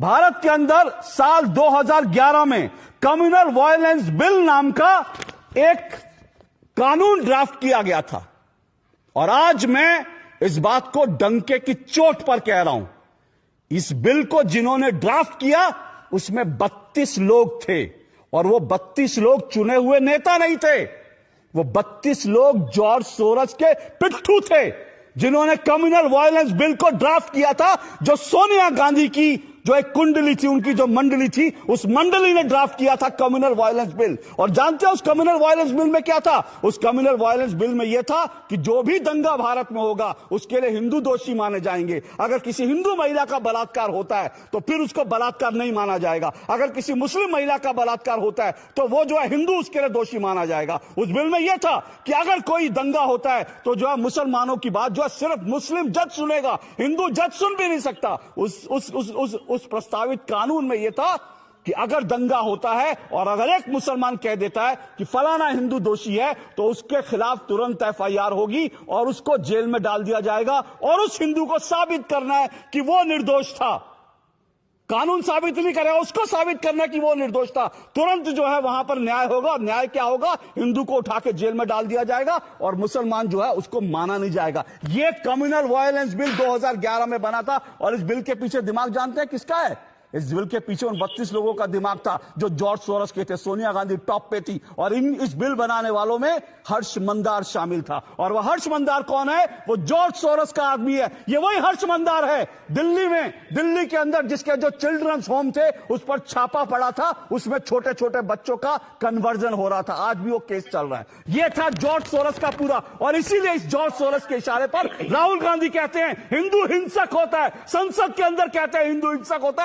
भारत के अंदर साल 2011 में कम्युनल वायलेंस बिल नाम का एक कानून ड्राफ्ट किया गया था। और आज मैं इस बात को डंके की चोट पर कह रहा हूं, इस बिल को जिन्होंने ड्राफ्ट किया उसमें 32 लोग थे, और वो 32 लोग चुने हुए नेता नहीं थे। वो 32 लोग जॉर्ज सोरस के पिट्ठू थे, जिन्होंने कम्युनल वायलेंस बिल को ड्राफ्ट किया था, जो सोनिया गांधी की जो एक कुंडली थी, उनकी जो मंडली थी, उस मंडली ने ड्राफ्ट किया था कम्युनल वायलेंस बिल। और जानते हैं उस कम्युनल वायलेंस बिल में क्या था? उस कम्युनल वायलेंस बिल में यह था कि जो भी दंगा भारत में होगा उसके लिए हिंदू दोषी माने जाएंगे। अगर किसी हिंदू महिला का बलात्कार होता है तो फिर उसको बलात्कार नहीं माना जाएगा। अगर किसी मुस्लिम महिला का बलात्कार होता है तो वो जो है हिंदू उसके लिए दोषी माना जाएगा। उस बिल में यह था कि अगर कोई दंगा होता है तो जो है मुसलमानों की बात जो है सिर्फ मुस्लिम जज सुनेगा, हिंदू जज सुन भी नहीं सकता। उस प्रस्तावित कानून में यह था कि अगर दंगा होता है और अगर एक मुसलमान कह देता है कि फलाना हिंदू दोषी है तो उसके खिलाफ तुरंत एफआईआर होगी और उसको जेल में डाल दिया जाएगा, और उस हिंदू को साबित करना है कि वो निर्दोष था। कानून साबित नहीं करेगा, उसको साबित करना है कि वो निर्दोष था। तुरंत जो है वहां पर न्याय होगा। और न्याय क्या होगा? हिंदू को उठा के जेल में डाल दिया जाएगा और मुसलमान जो है उसको माना नहीं जाएगा। ये कम्युनल वायलेंस बिल 2011 में बना था। और इस बिल के पीछे दिमाग जानते हैं किसका है? इस बिल के पीछे उन 32 लोगों का दिमाग था जो जॉर्ज सोरस के थे। सोनिया गांधी टॉप पे थी, और इस बिल बनाने वालों में हर्ष मंदार शामिल था। और वह हर्ष मंदार कौन है? वो जॉर्ज सोरस का आदमी है। ये वही हर्ष मंदार है दिल्ली के अंदर जिसके जो चिल्ड्रंस होम थे उस पर छापा पड़ा था, उसमें छोटे छोटे बच्चों का कन्वर्जन हो रहा था। आज भी वो केस चल रहा है। ये था जॉर्ज सोरस का पूरा। और इसीलिए इस जॉर्ज सोरस के इशारे पर राहुल गांधी कहते हैं हिंदू हिंसक होता है, संसद के अंदर कहते हैं हिंदू हिंसक होता है।